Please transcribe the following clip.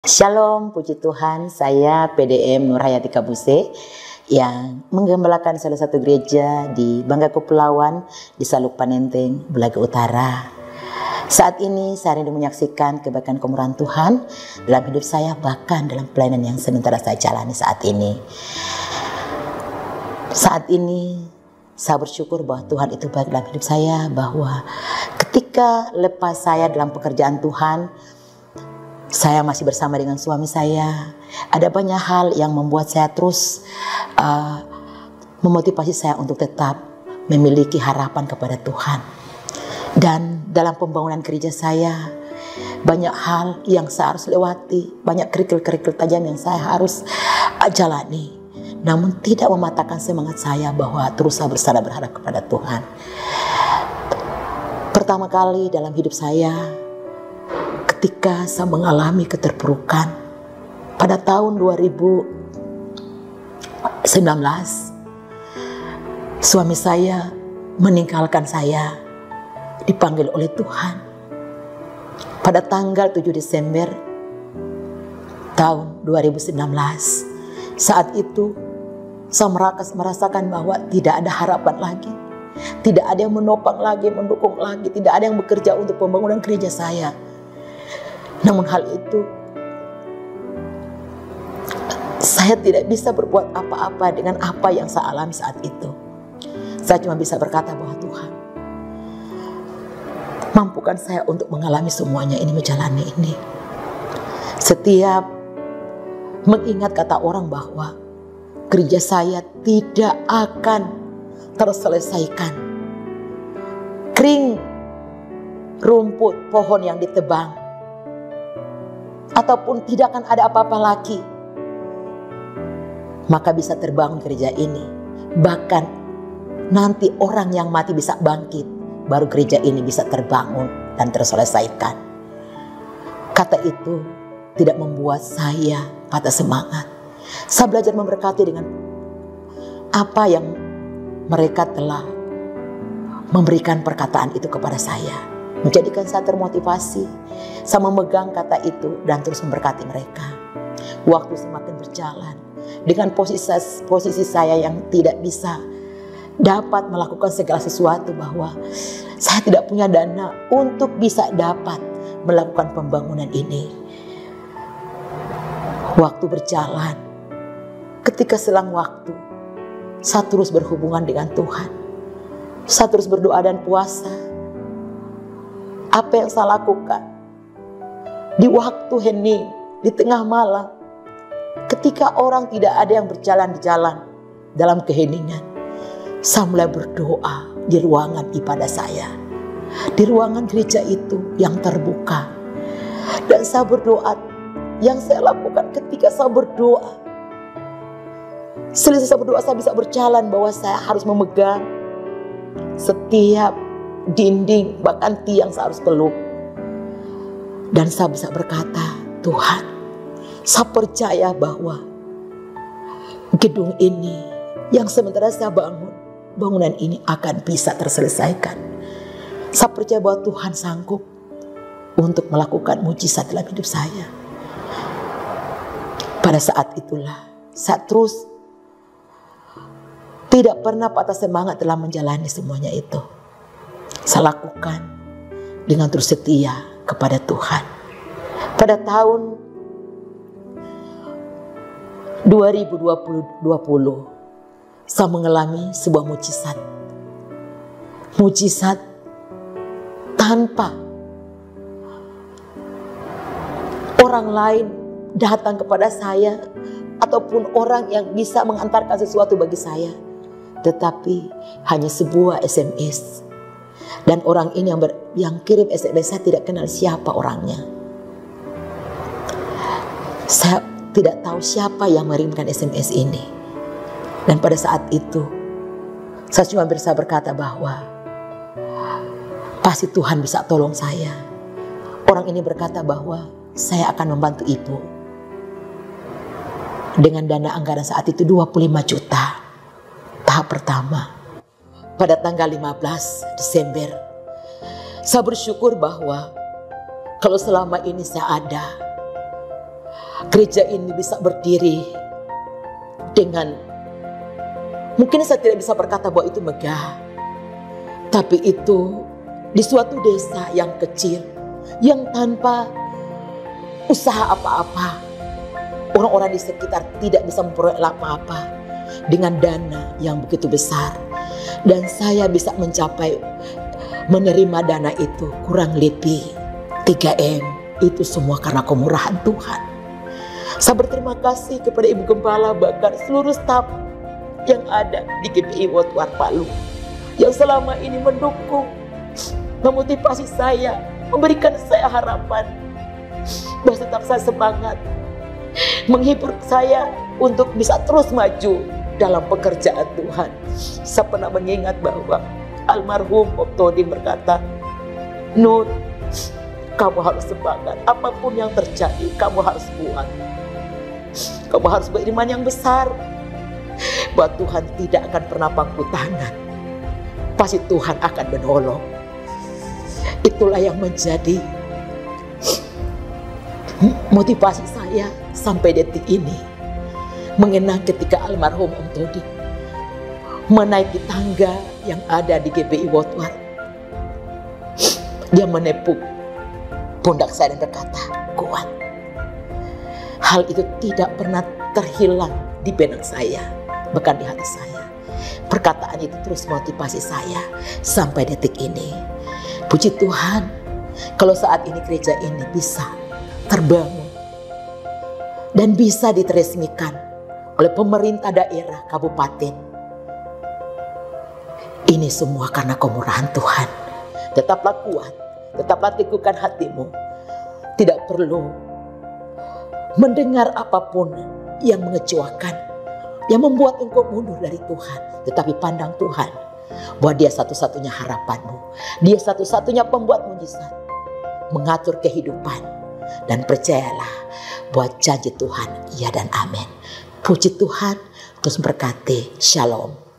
Shalom, puji Tuhan, saya PDM Nurhayati Kabuse yang menggembalakan salah satu gereja di Bangka Kepulauan di Saluk Panenteng, Bulaga Utara. Saat ini saya rindu menyaksikan kebaikan kemurahan Tuhan dalam hidup saya, bahkan dalam pelayanan yang sementara saya jalani saat ini. Saat ini saya bersyukur bahwa Tuhan itu baik dalam hidup saya, bahwa ketika lepas saya dalam pekerjaan Tuhan, saya masih bersama dengan suami saya. Ada banyak hal yang membuat saya terus memotivasi saya untuk tetap memiliki harapan kepada Tuhan. Dan dalam pembangunan gereja saya, banyak hal yang saya harus lewati, banyak kerikil-kerikil tajam yang saya harus jalani. Namun tidak mematahkan semangat saya bahwa terus saya bersandar berharap kepada Tuhan. Pertama kali dalam hidup saya, ketika saya mengalami keterpurukan pada tahun 2019, suami saya meninggalkan saya, dipanggil oleh Tuhan pada tanggal 7 Desember tahun 2019. Saat itu saya merasakan bahwa tidak ada harapan lagi, tidak ada yang menopang lagi, mendukung lagi, tidak ada yang bekerja untuk pembangunan gereja saya. Namun hal itu, saya tidak bisa berbuat apa-apa dengan apa yang saya alami saat itu. Saya cuma bisa berkata bahwa Tuhan, mampukan saya untuk mengalami semuanya ini, menjalani ini. Setiap mengingat kata orang bahwa gereja saya tidak akan terselesaikan. Kering rumput pohon yang ditebang, ataupun tidak akan ada apa-apa lagi, maka bisa terbangun gereja ini. Bahkan nanti orang yang mati bisa bangkit, baru gereja ini bisa terbangun dan terselesaikan. Kata itu tidak membuat saya patah semangat. Saya belajar memberkati dengan apa yang mereka telah memberikan perkataan itu kepada saya, menjadikan saya termotivasi. Saya memegang kata itu dan terus memberkati mereka. Waktu semakin berjalan, dengan posisi saya yang tidak bisa dapat melakukan segala sesuatu, bahwa saya tidak punya dana untuk bisa dapat melakukan pembangunan ini. Waktu berjalan, ketika selang waktu, saya terus berhubungan dengan Tuhan. Saya terus berdoa dan puasa. Apa yang saya lakukan di waktu hening, di tengah malam, ketika orang tidak ada yang berjalan di jalan dalam keheningan, saya mulai berdoa di ruangan ibadah saya, di ruangan gereja itu yang terbuka. Dan saya berdoa, yang saya lakukan ketika saya berdoa, selesai saya berdoa, saya bisa berjalan, bahwa saya harus memegang setiap dinding, bahkan tiang saya harus peluk. Dan saya bisa berkata, Tuhan, saya percaya bahwa gedung ini yang sementara saya bangun, bangunan ini akan bisa terselesaikan. Saya percaya bahwa Tuhan sanggup untuk melakukan mujizat dalam hidup saya. Pada saat itulah saya terus tidak pernah patah semangat dalam menjalani semuanya itu. Saya lakukan dengan terus setia kepada Tuhan. Pada tahun 2020, saya mengalami sebuah mujizat. Mujizat tanpa orang lain datang kepada saya, ataupun orang yang bisa mengantarkan sesuatu bagi saya, tetapi hanya sebuah SMS. Dan orang ini yang kirim SMS, saya tidak kenal siapa orangnya. Saya tidak tahu siapa yang mengirimkan SMS ini. Dan pada saat itu, saya cuma bisa berkata bahwa pasti Tuhan bisa tolong saya. Orang ini berkata bahwa saya akan membantu ibu dengan dana anggaran saat itu 25 juta. Tahap pertama. Pada tanggal 15 Desember, saya bersyukur bahwa kalau selama ini saya ada, gereja ini bisa berdiri dengan, mungkin saya tidak bisa berkata bahwa itu megah, tapi itu di suatu desa yang kecil, yang tanpa usaha apa-apa. Orang-orang di sekitar tidak bisa memperoleh apa-apa dengan dana yang begitu besar. Dan saya bisa mencapai menerima dana itu kurang lebih 3M. Itu semua karena kemurahan Tuhan. Saya berterima kasih kepada Ibu Gembala, bahkan seluruh staf yang ada di GPI Woodward Palu, yang selama ini mendukung, memotivasi saya, memberikan saya harapan bahwa tetap saya semangat, menghibur saya untuk bisa terus maju dalam pekerjaan Tuhan. Saya pernah mengingat bahwa almarhum Om Toding berkata, "Nur, kamu harus semangat, apapun yang terjadi kamu harus kuat. Kamu harus beriman yang besar bahwa Tuhan tidak akan pernah pangku tangan. Pasti Tuhan akan menolong." Itulah yang menjadi motivasi saya sampai detik ini. Mengenang ketika almarhum Om Toding menaiki tangga yang ada di GPI Woodward, dia menepuk pundak saya dan berkata, "Kuat." Hal itu tidak pernah terhilang di benak saya, bahkan di hati saya. Perkataan itu terus motivasi saya sampai detik ini. Puji Tuhan, kalau saat ini gereja ini bisa terbangun dan bisa diresmikan oleh pemerintah daerah kabupaten. Ini semua karena kemurahan Tuhan. Tetaplah kuat, tetaplah teguhkan hatimu. Tidak perlu mendengar apapun yang mengecewakan, yang membuat engkau mundur dari Tuhan. Tetapi pandang Tuhan, bahwa Dia satu-satunya harapanmu. Dia satu-satunya pembuat mujizat, mengatur kehidupan. Dan percayalah bahwa janji Tuhan iya dan amin. Puji Tuhan, terus berkati. Shalom.